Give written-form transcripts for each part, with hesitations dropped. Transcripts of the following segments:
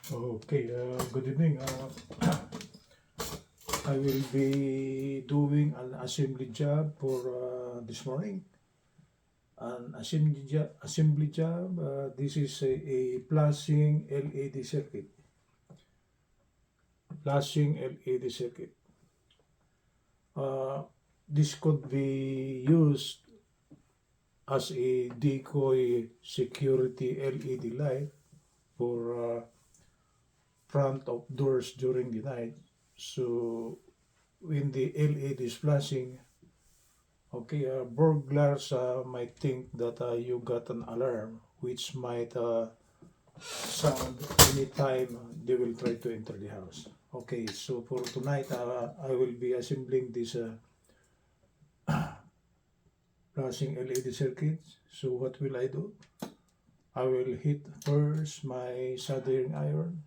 Okay, good evening. I will be doing an assembly job for this morning. An assembly job. This is a flashing LED circuit. Flashing LED circuit. Uh, this could be used as a decoy security LED light for front of doors during the night. So when the LED is flashing, okay, burglars might think that you got an alarm, which might sound anytime they will try to enter the house. Okay, so for tonight, I will be assembling this flashing LED circuits. So what will I do? I will hit first my soldering iron.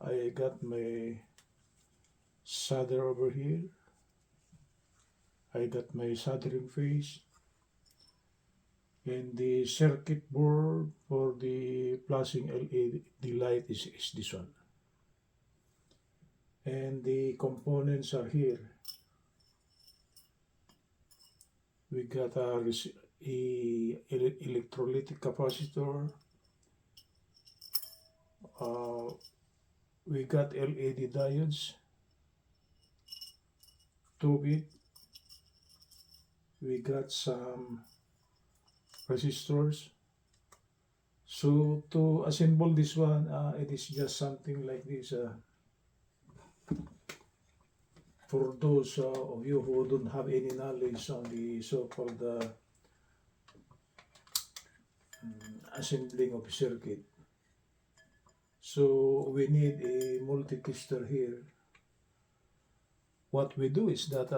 I got my solder over here. I got my soldering face. And the circuit board for the flashing LED light is this one. And the components are here. We got electrolytic capacitor. We got LED diodes, 2 bit. We got some resistors. So to assemble this one, it is just something like this. For those of you who don't have any knowledge on the so-called assembling of circuit, so we need a multi-tester here. What we do is that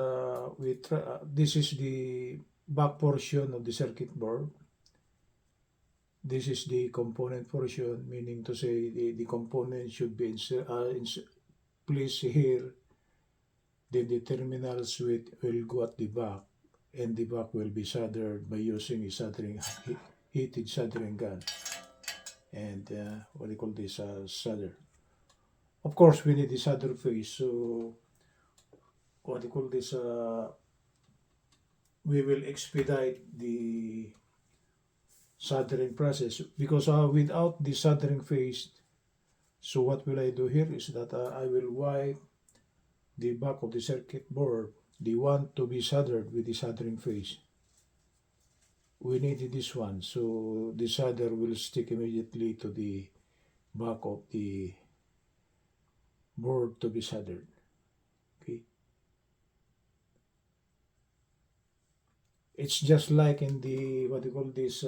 this is the back portion of the circuit board. This is the component portion, meaning to say the component should be placed here. Then the terminals will go at the back, and the back will be soldered by using a heated soldering gun. And what do you call this? Solder. Of course, we need the solder face. So what do you call this? We will expedite the soldering process because without the soldering phase, so what will I do here is that I will wipe the back of the circuit board, the one to be soldered with the soldering phase. We need this one, so the solder will stick immediately to the back of the board to be soldered. Okay. It's just like in the, what do you call this,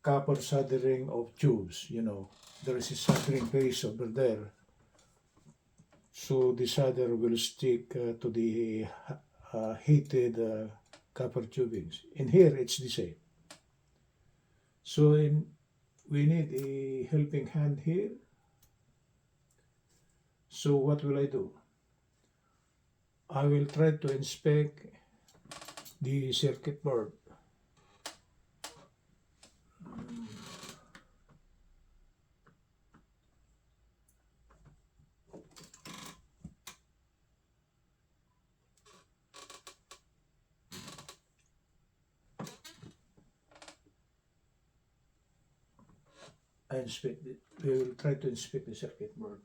copper soldering of tubes, there is a soldering phase over there. So the solder will stick to the heated copper tubings. In here, it's the same. So we need a helping hand here. So what will I do? I will try to inspect the circuit board. We will try to inspect the circuit board.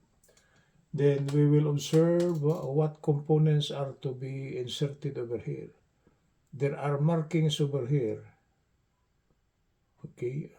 Then we will observe what components are to be inserted over here. There are markings over here. Okay.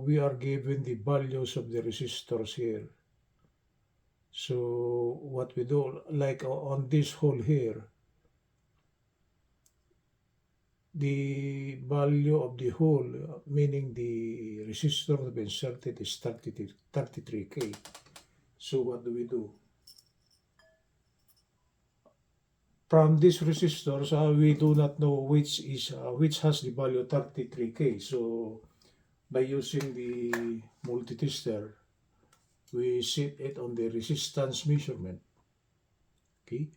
We are given the values of the resistors here. So what we do, like on this hole here, the value of the hole, meaning the resistor to be inserted is 33K. So what do we do? From these resistors, we do not know which has the value 33K. So by using the multi-tester, we set it on the resistance measurement. Okay,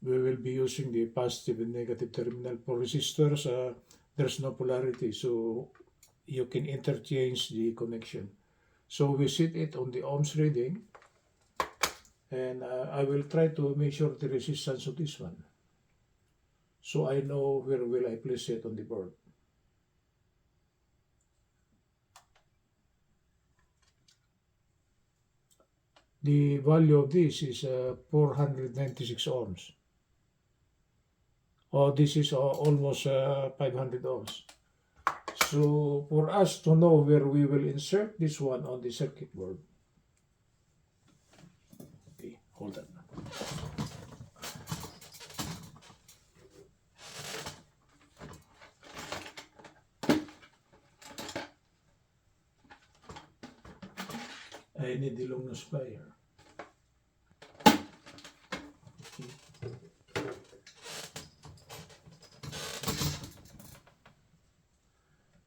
we will be using the positive and negative terminal. For resistors, there's no polarity, so you can interchange the connection. So we set it on the ohms reading, and I will try to measure the resistance of this one, so I know where will I place it on the board. The value of this is 496 ohms. Oh, this is almost 500 ohms. So for us to know where we will insert this one on the circuit board. Okay, hold on. I need the long nose plier.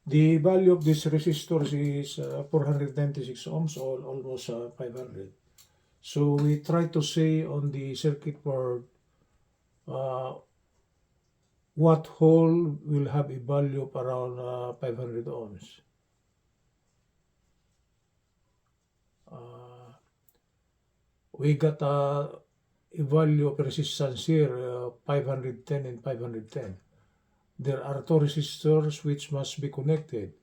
The value of this resistor is 496 ohms, or almost 500. So we try to say on the circuit board uh, what hole will have a value of around 500 ohms. We got a value of resistance here, 510 and 510. There are two resistors which must be connected.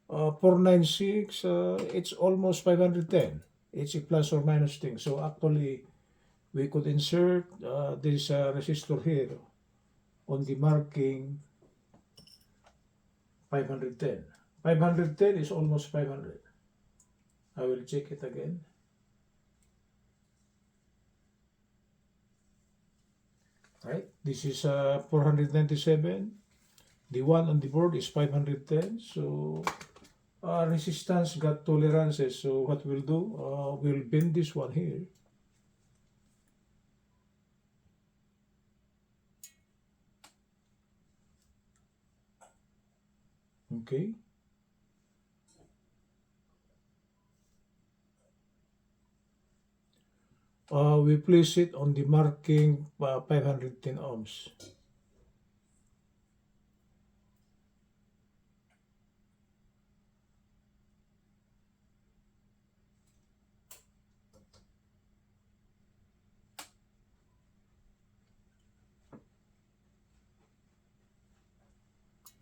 496, it's almost 510. It's a plus or minus thing. So actually, we could insert this resistor here on the marking 510. 510 is almost 500. I will check it again. Right, this is 497. The one on the board is 510. So resistance got tolerances. So what we'll do, we'll bend this one here. Okay. We place it on the marking 510 ohms.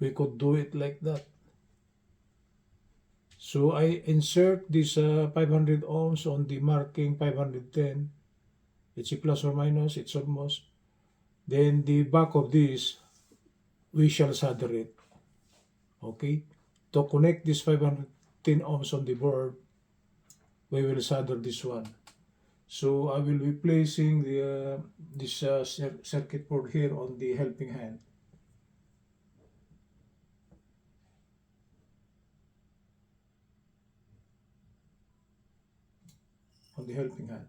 We could do it like that. So I insert this 500 ohms on the marking 510. It's a plus or minus, it's almost. Then the back of this, we shall solder it. Okay? To connect this 510 ohms on the board, we will solder this one. So I will be placing this circuit board here on the helping hand. On the helping hand.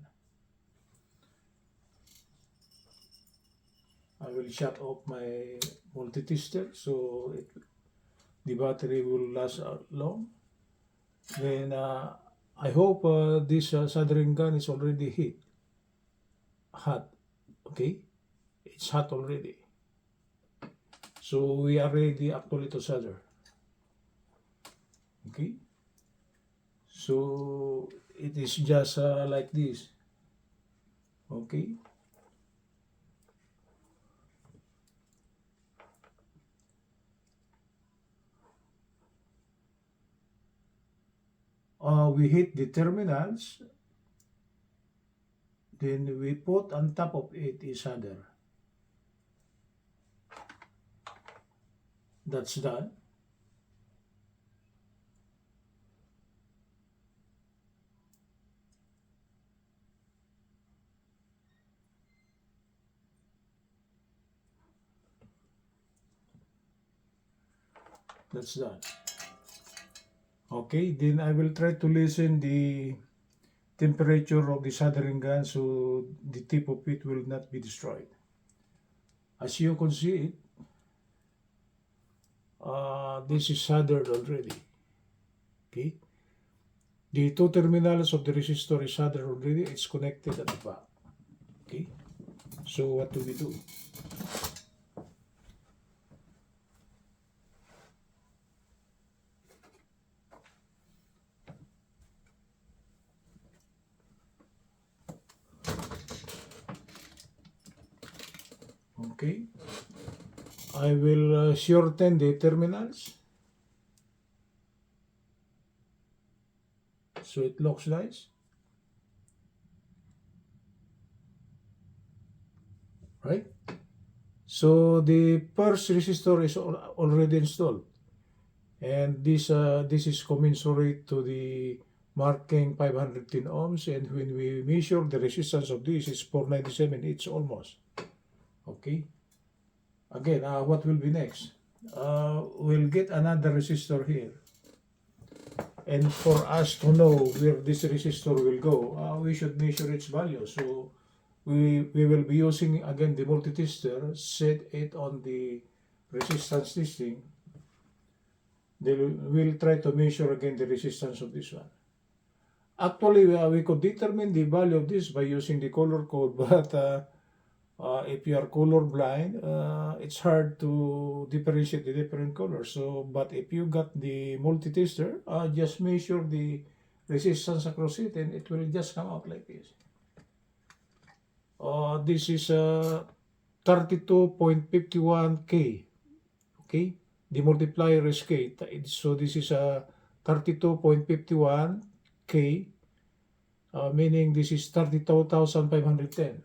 I will shut off my multi-tester so the battery will last long. Then I hope this soldering gun is already hot. Okay, it's hot already. So we are ready actually to solder. Okay, so it is just like this. Okay. We hit the terminals, then we put on top of it a solder. That's done. That's done. Okay, then I will try to listen the temperature of the soldering gun so the tip of it will not be destroyed. As you can see it, this is soldered already. Okay, the two terminals of the resistor is soldered already. It's connected at the back. Okay, so what do we do? Okay, I will shorten the terminals so it looks nice. Right? So the first resistor is already installed, and this is commensurate to the marking 510 ohms, and when we measure the resistance of this is 497. It's almost okay. Again, what will be next? We'll get another resistor here, and for us to know where this resistor will go, we should measure its value. So we will be using again the multi-tester, set it on the resistance testing. Then we'll try to measure again the resistance of this one. Actually, we could determine the value of this by using the color code, but if you are color blind, it's hard to differentiate the different colors. So, but if you got the multi-tester, just measure the resistance across it, and it will just come out like this. This is 32.51K. Okay, the multiplier is K. So this is 32.51K, meaning this is 32,510.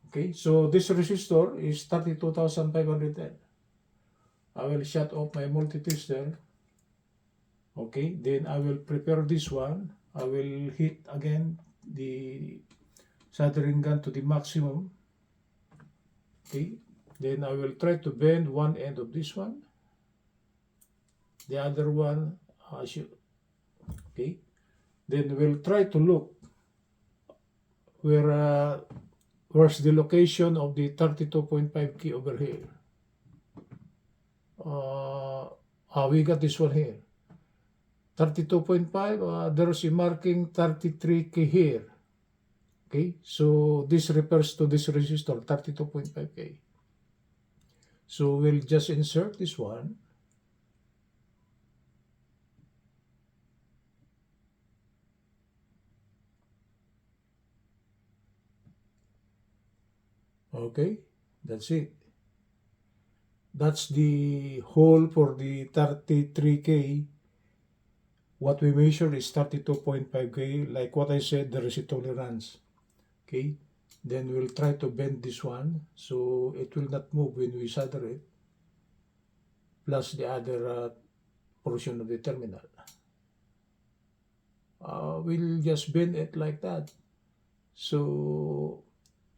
Okay, so this resistor is 32,510. I will shut off my multi-tester. Okay, then I will prepare this one. I will hit again the soldering gun to the maximum. Okay, then I will try to bend one end of this one. The other one, okay. Then we'll try to look where's the location of the 32.5 key over here. We got this one here. 32.5, there's a marking 33K here. Okay, so this refers to this resistor, 32.5K. So we'll just insert this one. Okay, that's it. That's the hole for the 33K. What we measured is 32.5K. Like what I said, there is a tolerance. Okay, then we'll try to bend this one so it will not move when we solder it, plus the other portion of the terminal. We'll just bend it like that. So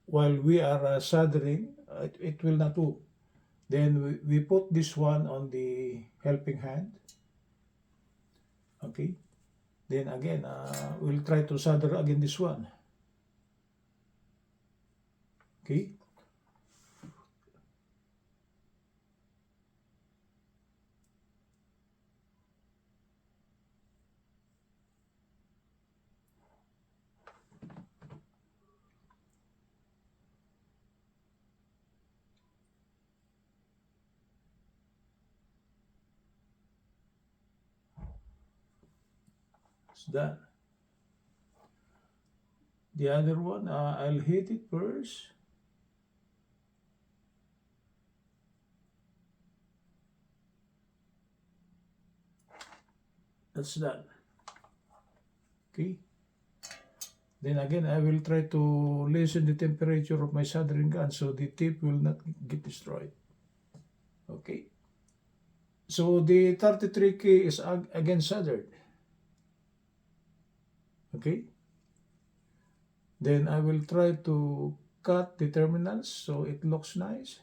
while we are soldering, it will not move. Then we put this one on the helping hand. Okay. Then again, we'll try to solder again this one. Okay. It's done. The other one, I'll hit it first. That's done. Okay. Then again, I will try to lessen the temperature of my soldering gun so the tip will not get destroyed. Okay. So the 33K is again soldered. Okay. Then I will try to cut the terminals so it looks nice.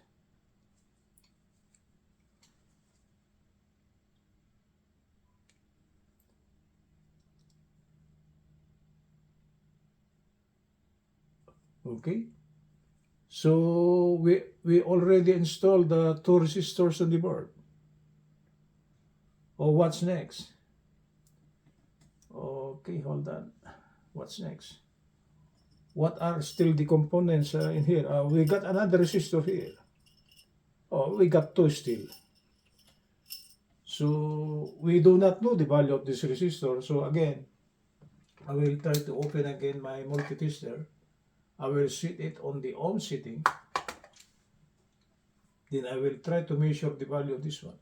Okay, so we already installed the two resistors on the board. Oh, what's next? Okay, hold on. What's next? What are still the components in here? We got another resistor here. Oh, we got two still. So we do not know the value of this resistor. So again, I will try to open again my multitester. I will set it on the ohm setting. Then I will try to measure the value of this one.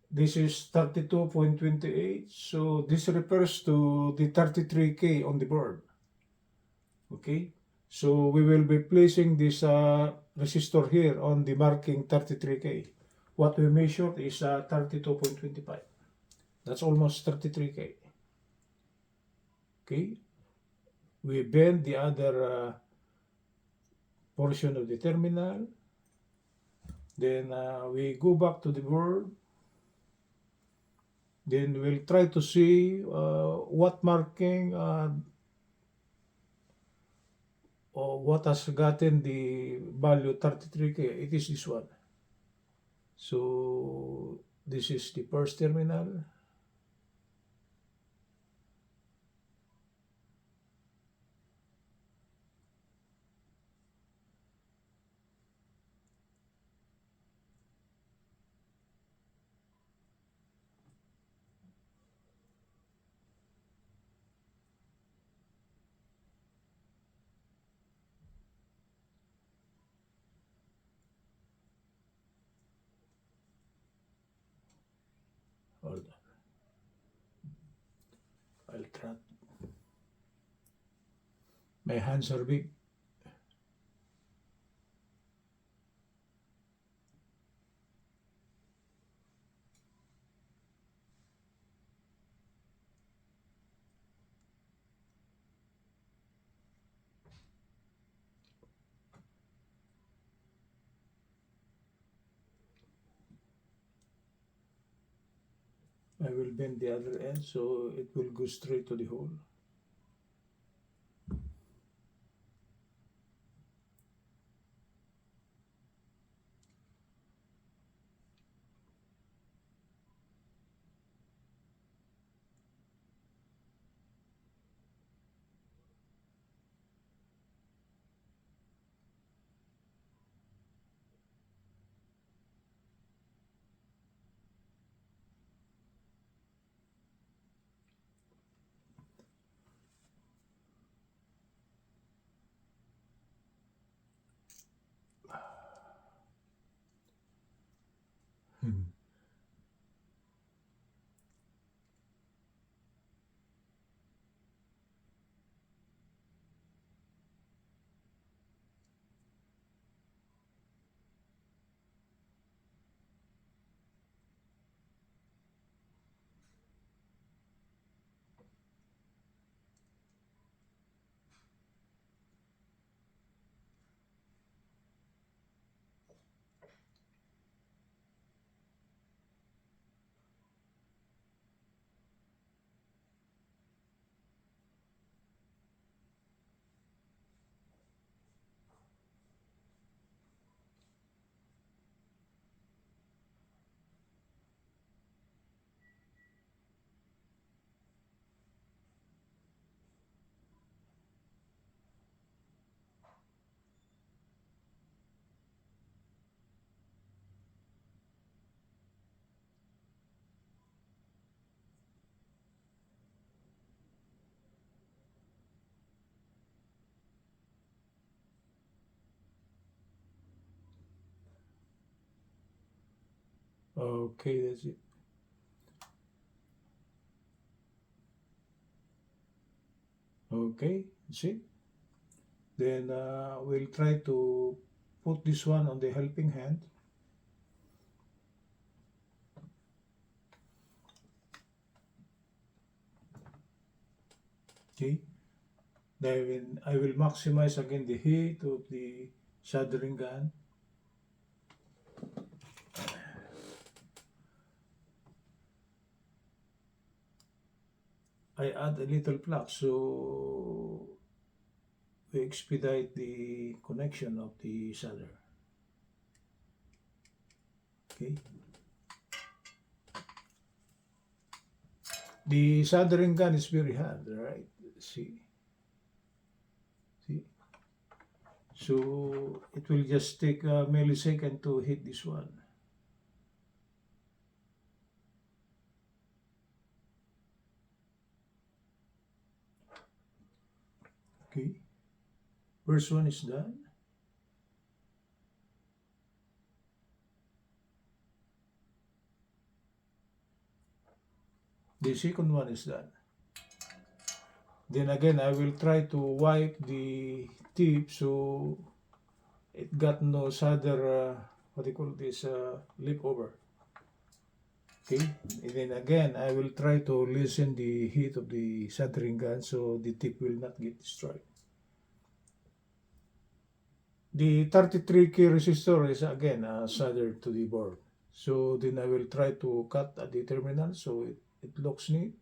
This is 32.28. So this refers to the 33K on the board. Okay. So we will be placing this resistor here on the marking 33K. What we measured is 32.25. That's almost 33K. Okay. We bend the other portion of the terminal. Then we go back to the board. Then we'll try to see what marking or what has gotten the value 33K. It is this one. So this is the first terminal. Hold on. I'll try. My hands are big. I will bend the other end so it will go straight to the hole. Okay, that's it. Okay, see? Then we'll try to put this one on the helping hand. Okay. Then I will maximize again the heat of the soldering gun. I add a little plug so we expedite the connection of the solder. Okay. The soldering gun is very hard, right? See, see. So it will just take a millisecond to hit this one. Okay. First one is done. The second one is done. Then again, I will try to wipe the tip so it got no solder, what do you call this, lip over. Okay, and then again, I will try to lessen the heat of the soldering gun so the tip will not get destroyed. The 33K resistor is again soldered to the board. So then I will try to cut at the terminal so it looks neat.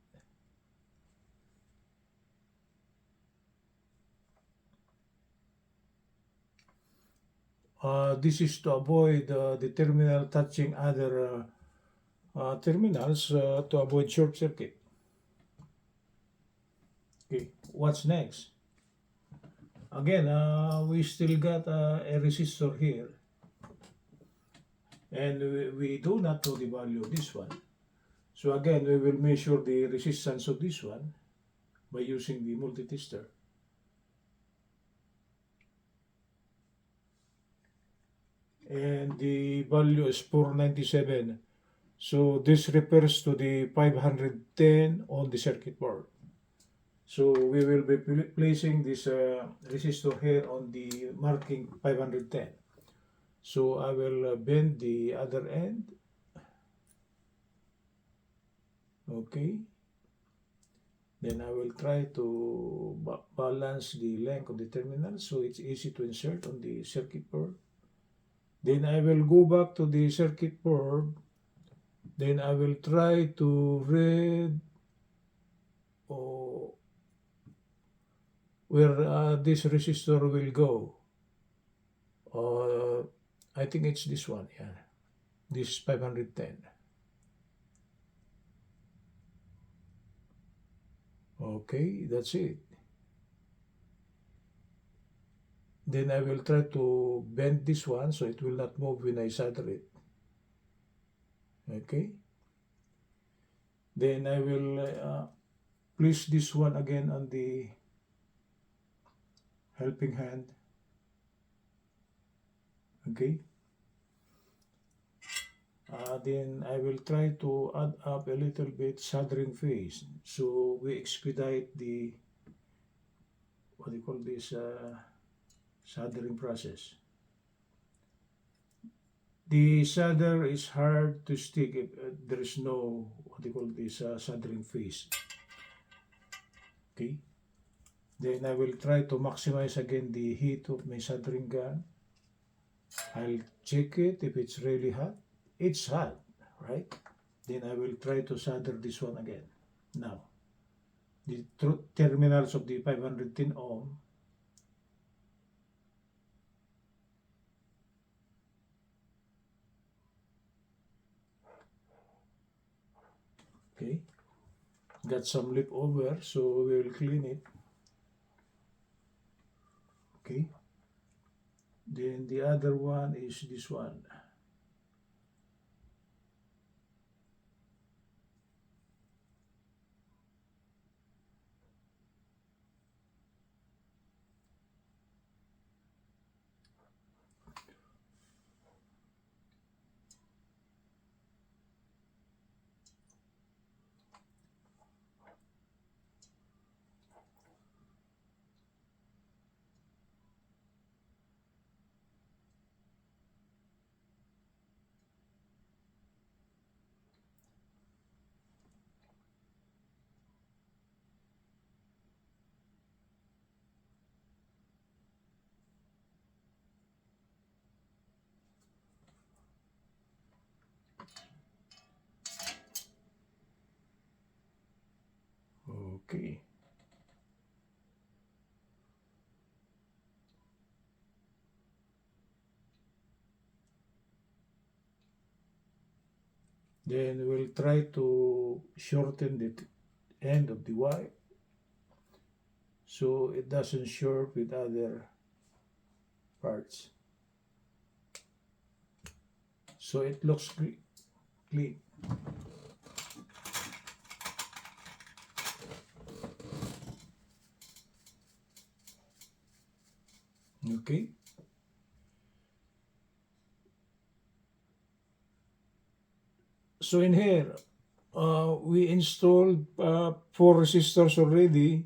This is to avoid the terminal touching other terminals to avoid short circuit. Okay, what's next? Again, we still got a resistor here, and we do not know the value of this one. So again, we will measure the resistance of this one by using the multi-tester. And the value is 497. So this refers to the 510 on the circuit board. So we will be placing this resistor here on the marking 510. So I will bend the other end. Okay. Then I will try to balance the length of the terminal so it's easy to insert on the circuit board. Then I will go back to the circuit board. Then I will try to read where this resistor will go. I think it's this one, yeah. This 510. Okay, that's it. Then I will try to bend this one so it will not move when I solder it. Okay. Then I will place this one again on the helping hand. Okay. Then I will try to add up a little bit soldering phase so we expedite the, what do you call this, soldering process. The solder is hard to stick if there is no, what do you call this, soldering phase. Okay. Then I will try to maximize again the heat of my soldering gun. I'll check it if it's really hot. It's hot, right? Then I will try to solder this one again. Now, the terminals of the 510 ohm. Okay, got some lip over, so we will clean it. Okay, then the other one is this one. Okay. Then we'll try to shorten the end of the wire so it doesn't short with other parts. So it looks clean. Okay. So in here, we installed 4 resistors already.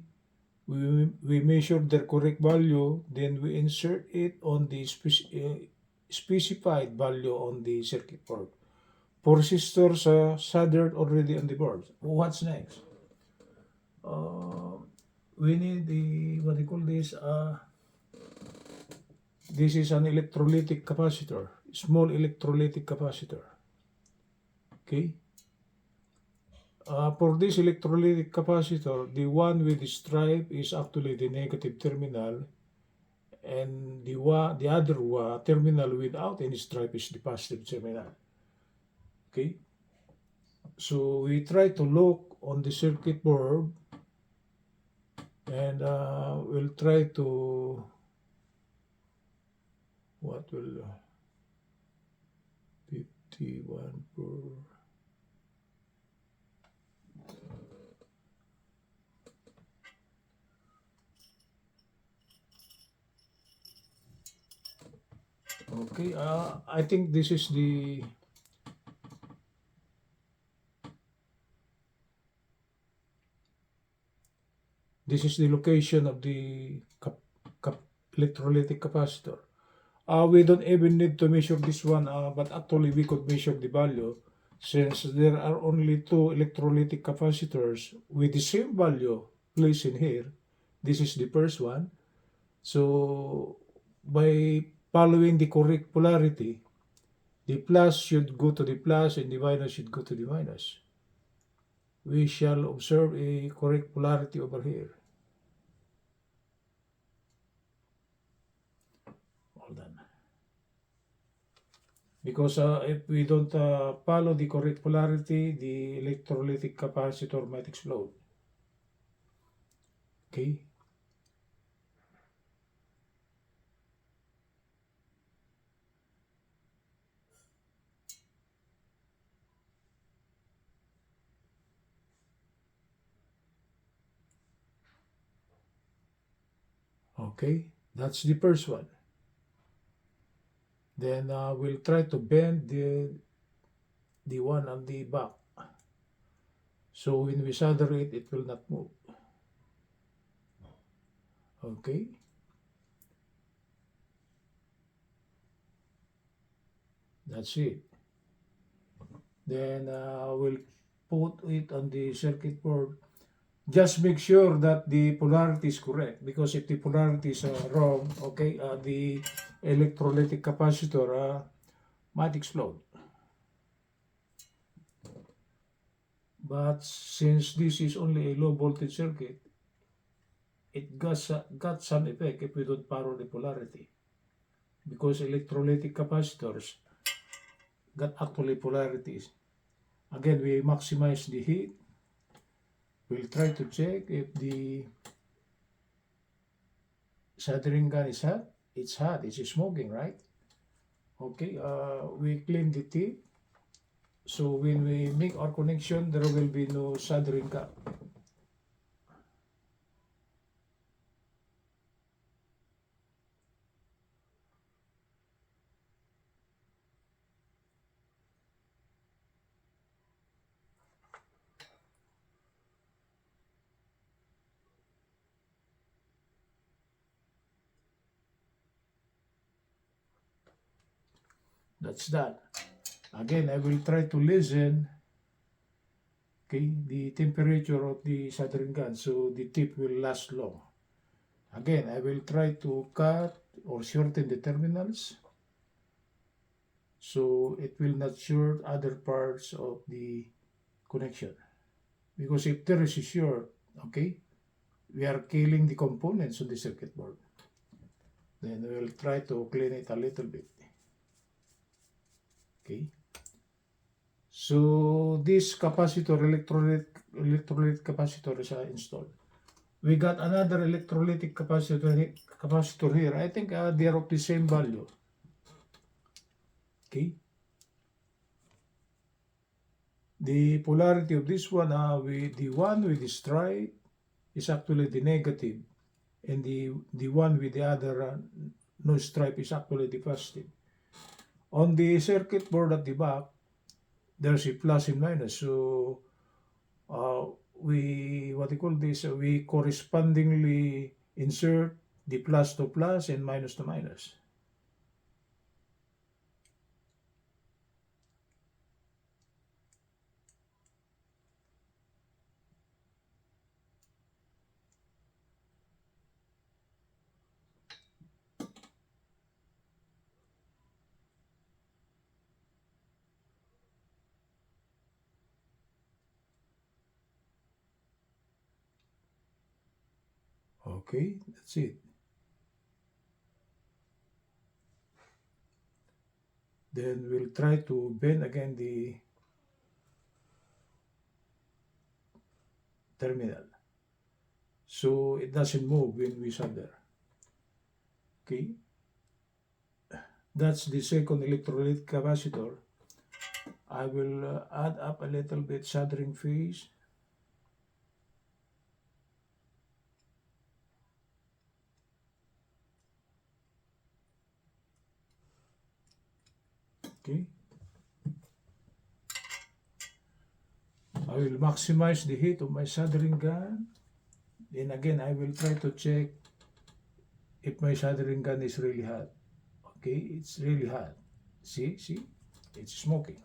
We measured their correct value, then we insert it on the specified value on the circuit board. 4 resistors soldered already on the board. What's next? Uh, we need the, what do you call this? This is an electrolytic capacitor, small electrolytic capacitor. Okay. For this electrolytic capacitor, the one with the stripe is actually the negative terminal, and the other terminal without any stripe is the positive terminal. Okay. So we try to look on the circuit board, and we'll try to, what will 51 per. Okay, I think this is the location of the electrolytic capacitor. We don't even need to measure this one, but actually we could measure the value since there are only 2 electrolytic capacitors with the same value placed in here. This is the first one. So by following the correct polarity, the plus should go to the plus and the minus should go to the minus. We shall observe a correct polarity over here. Hold on. Because if we don't follow the correct polarity, the electrolytic capacitor might explode. Okay. Okay, that's the first one. Then we'll try to bend the one on the back. So when we solder it, it will not move. Okay. That's it. Then we'll put it on the circuit board. Just make sure that the polarity is correct, because if the polarity is wrong, okay, the electrolytic capacitor might explode. But since this is only a low voltage circuit, it got some effect if we don't follow the polarity, because electrolytic capacitors got actually polarities. Again, we maximize the heat. We'll try to check if the soldering gun is hot. It's hot. It's smoking, right? Okay. We clean the tip. So when we make our connection, there will be no soldering gun. That's that. Again, I will try to listen, okay, the temperature of the soldering gun so the tip will last long. Again, I will try to cut or shorten the terminals so it will not short other parts of the connection. Because if there is a short, Okay? We are killing the components of the circuit board. Then we'll try to clean it a little bit. Okay? So this capacitor, electrolyte capacitor is installed. We got another electrolytic capacitor here. I think they are of the same value. Okay? The polarity of this one, with the one with the stripe is actually the negative, and the one with the other no stripe is actually the positive. On the circuit board at the back, there's a plus and minus. So uh, what do you call this? We correspondingly insert the plus to plus and minus to minus. Okay, that's it. Then we'll try to bend again the terminal so it doesn't move when we solder. Okay, that's the second electrolyte capacitor. I will add up a little bit soldering phase. Okay, I will maximize the heat of my soldering gun. Then again, I will try to check if my soldering gun is really hot. Okay, it's really hot. See, it's smoking.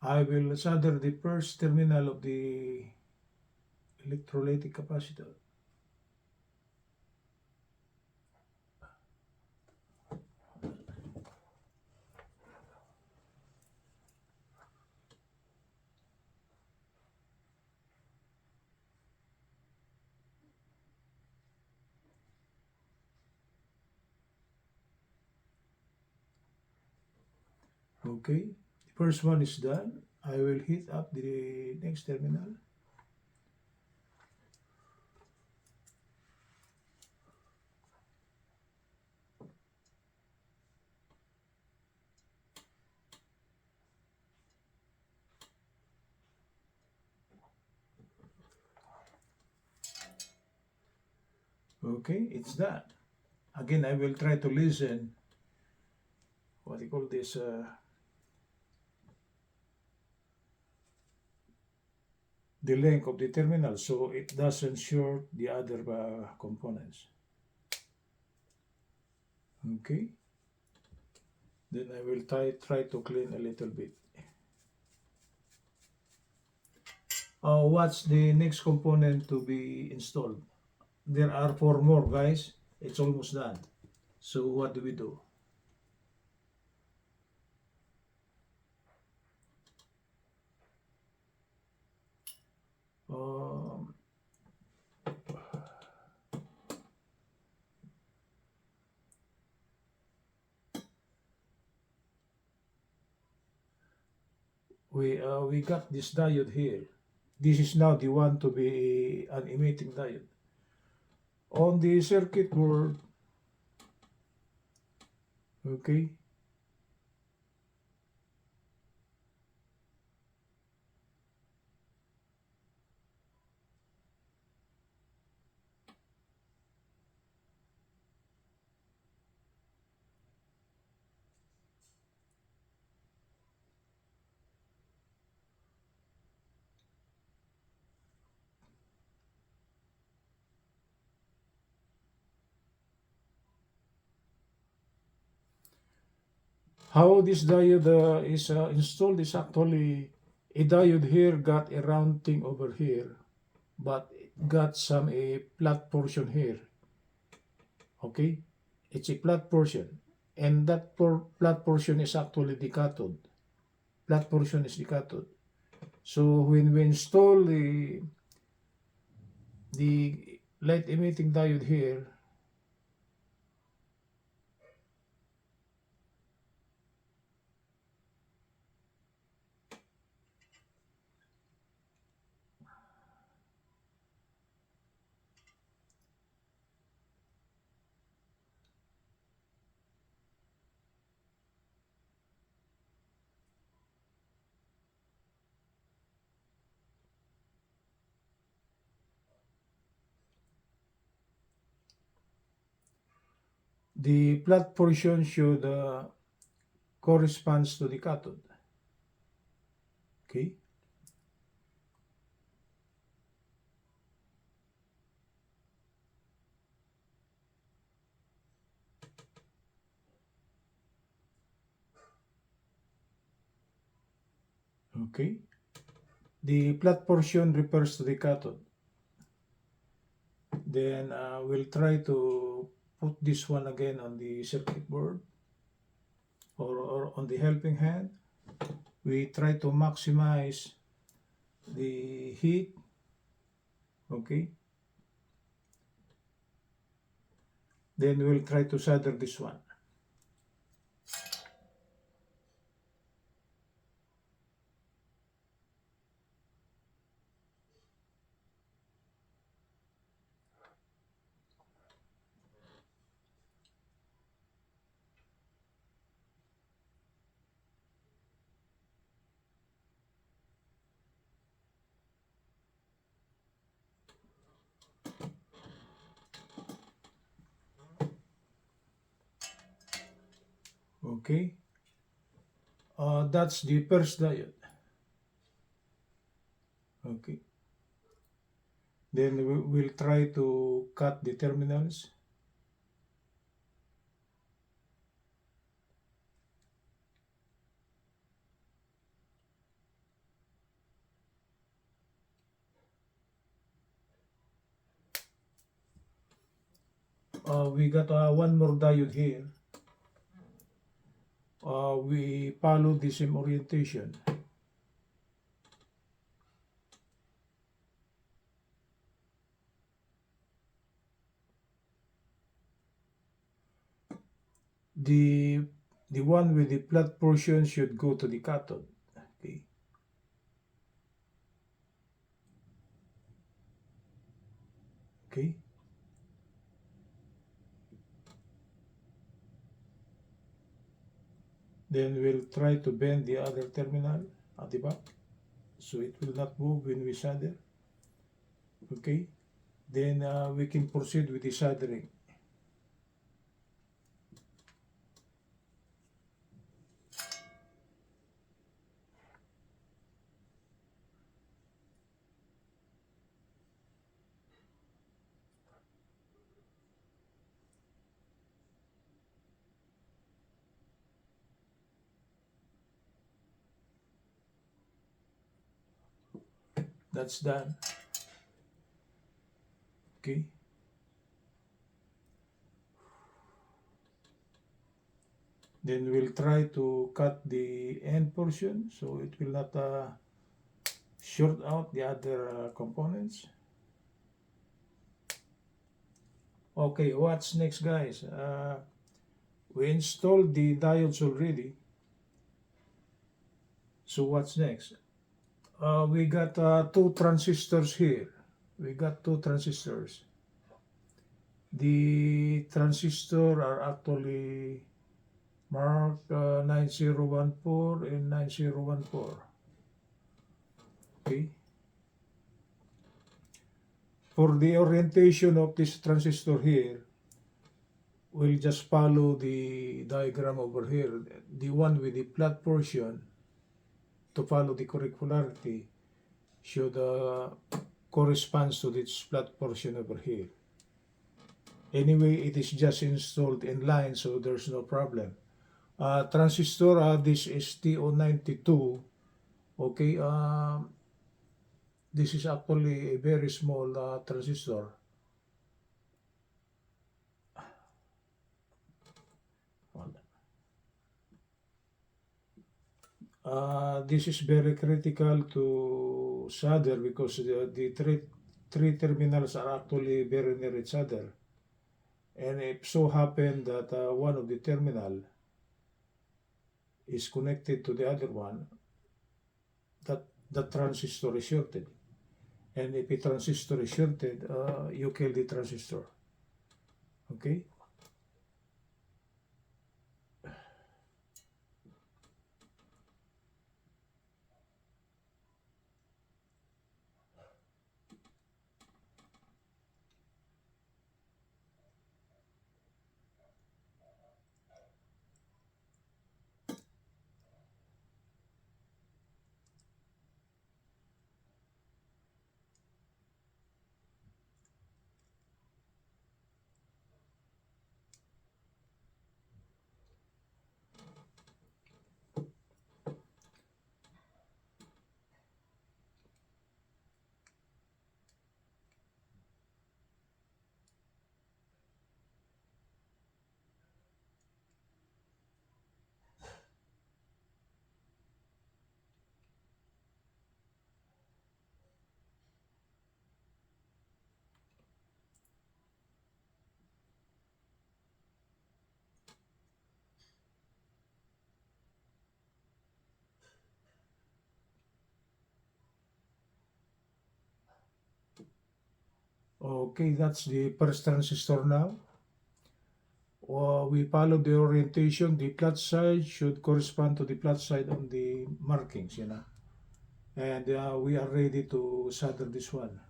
I will solder the first terminal of the electrolytic capacitor. Okay, the first one is done. I will heat up the next terminal. Okay, it's done. Again, I will try to listen. What do you call this? The length of the terminal so it doesn't short the other components. Okay, then I will try to clean a little bit. What's the next component to be installed? There are 4 more, guys. It's almost done. So what do we do? Um, we got this diode here. This is now the one to be an emitting diode. On the circuit board, okay, how this diode is installed is actually a diode here got a round thing over here, but it got some a flat portion here. Okay, it's a flat portion, and that flat portion is actually the cathode. Flat portion is the cathode. So when we install the light emitting diode here, the flat portion should corresponds to the cathode. Okay. Okay. The flat portion refers to the cathode. Then we'll try to put this one again on the circuit board, or on the helping hand. We try to maximize the heat. Okay. Then we'll try to solder this one. Okay. That's the first diode. Okay. Then we'll try to cut the terminals. We got one more diode here. We follow the same orientation. The the one with the flat portion should go to the cathode. Okay. Okay. Then we'll try to bend the other terminal at the back so it will not move when we solder. Okay. Then we can proceed with the soldering. That's done. Okay. Then we'll try to cut the end portion so it will not short out the other components. Okay, what's next, guys? We installed the diodes already. So what's next? We got two transistors here. We got two transistors. The transistor are actually marked 9014 and 9014. Okay. For the orientation of this transistor here, we'll just follow the diagram over here. The one with the flat portion, to follow the correct polarity, should corresponds to this flat portion over here. Anyway, it is just installed in line, so there's no problem. Transistor, this is TO92. Okay, this is actually a very small transistor. This is very critical to solder because the three terminals are actually very near each other. And it so happened that one of the terminal is connected to the other one, that the transistor is shorted. And if a transistor is shorted, you kill the transistor. Okay? Okay, that's the first transistor now. We follow the orientation. The flat side should correspond to the flat side on the markings, you know. And we are ready to solder this one.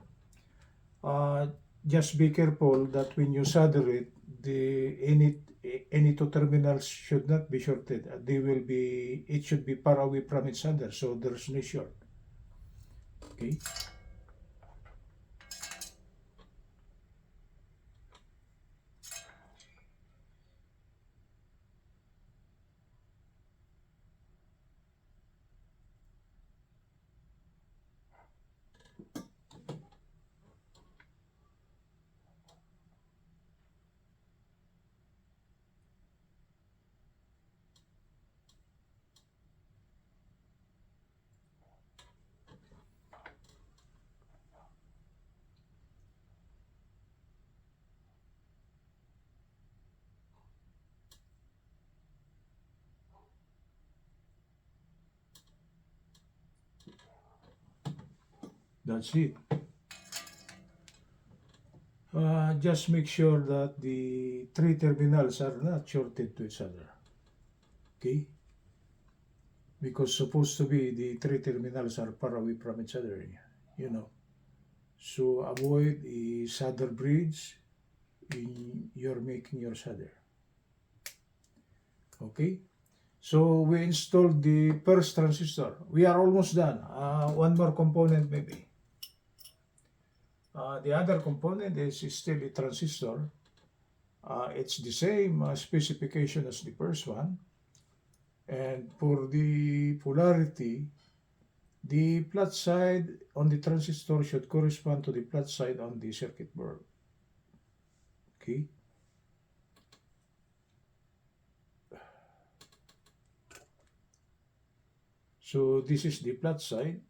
Uh, just be careful that when you solder it, the any two terminals should not be shorted. They will be. It should be far away from each other, so there's no short. Okay. That's it. Just make sure that the three terminals are not shorted to each other. Okay? Because supposed to be the three terminals are far away from each other, you know. So avoid the solder bridge in you're making your solder. Okay? So we installed the first transistor. We are almost done. One more component maybe. The other component is still a transistor. It's the same specification as the first one. And for the polarity, the flat side on the transistor should correspond to the flat side on the circuit board. Okay. So this is the flat side,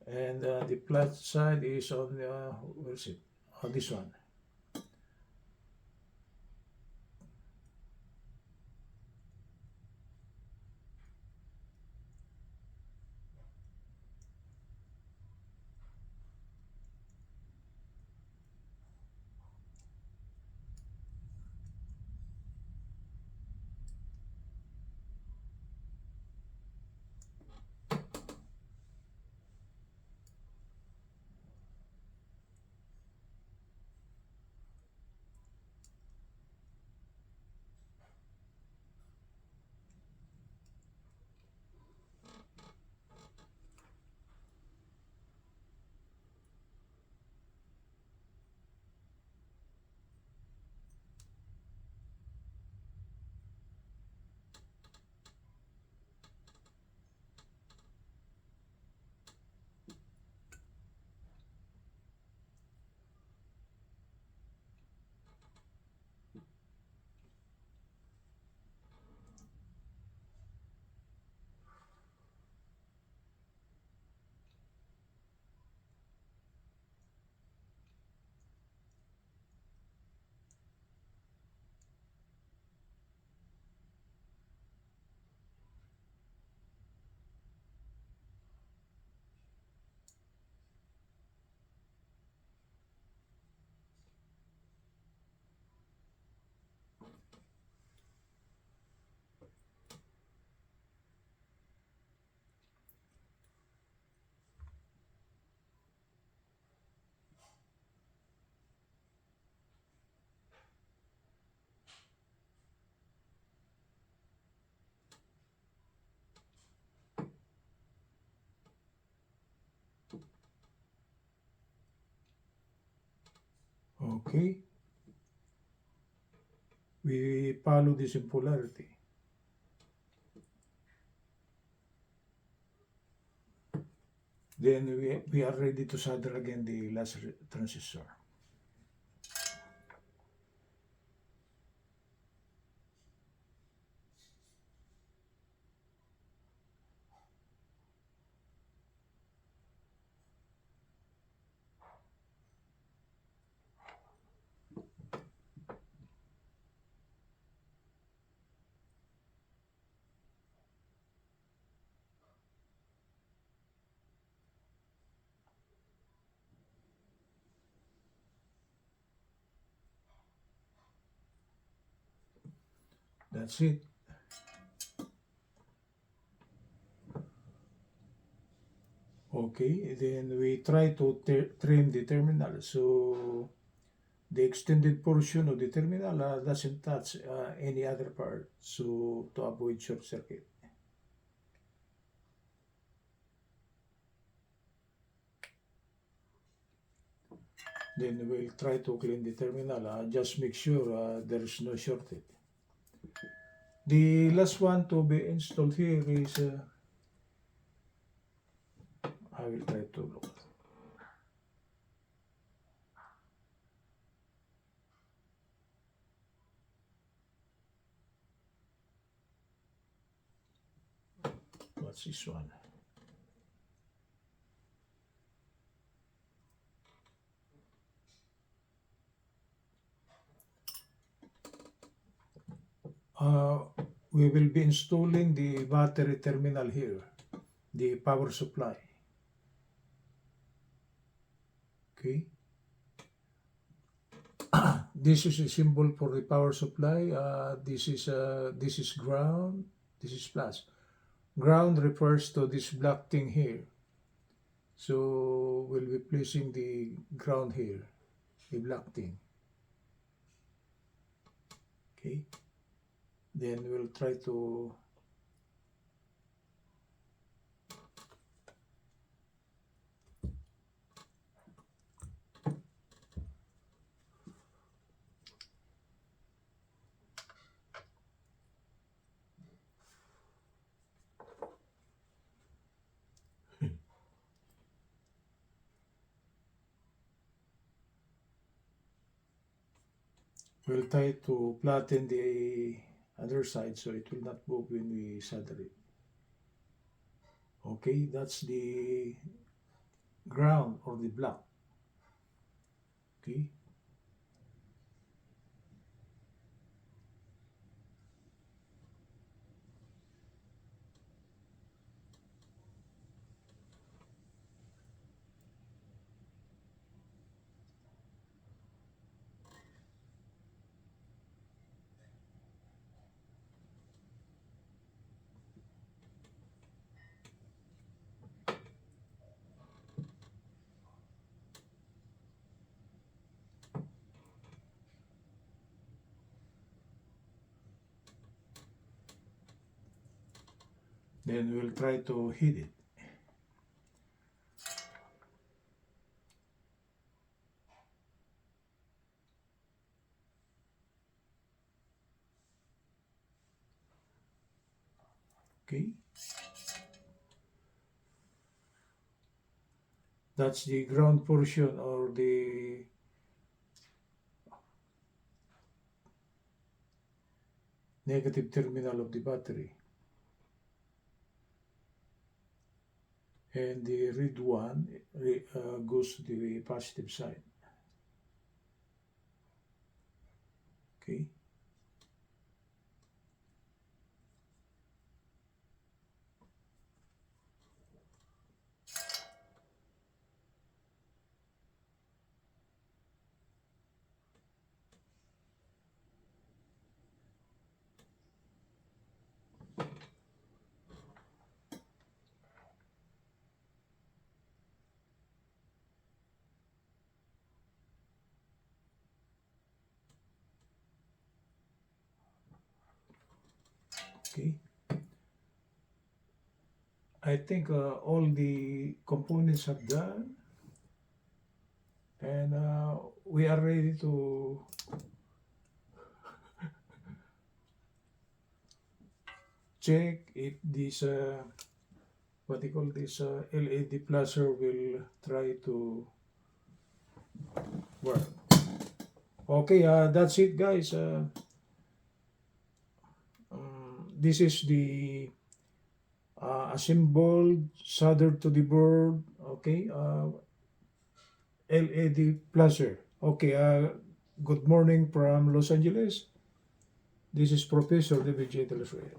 and the flat side is on where is it? On this one. Okay, we follow this in polarity. Then we are ready to solder again the last transistor. That's it. Okay, then we try to trim the terminal so the extended portion of the terminal doesn't touch any other part, so to avoid short circuit. Then we'll try to clean the terminal. Just make sure there's no shorted. The last one to be installed here is, I will try to look. What's this one? Uh, we will be installing the battery terminal here, the power supply. Okay. This is a symbol for the power supply. This is ground. This is plus. Ground refers to this black thing here. So we'll be placing the ground here, the black thing. Okay. Then we'll try to we'll try to flatten the other side so it will not move when we solder it. Okay, that's the ground or the block. Okay. Then we'll try to heat it. Okay. That's the ground portion or the negative terminal of the battery. And the red one goes to the positive side. Okay. Okay. I think all the components are done, and we are ready to check if this what you call this LED flasher will try to work. Okay, that's it, guys. This is the assembled, soldered to the board. Okay, LED flasher. Okay, good morning from Los Angeles. This is Professor David J. De Los Reyes.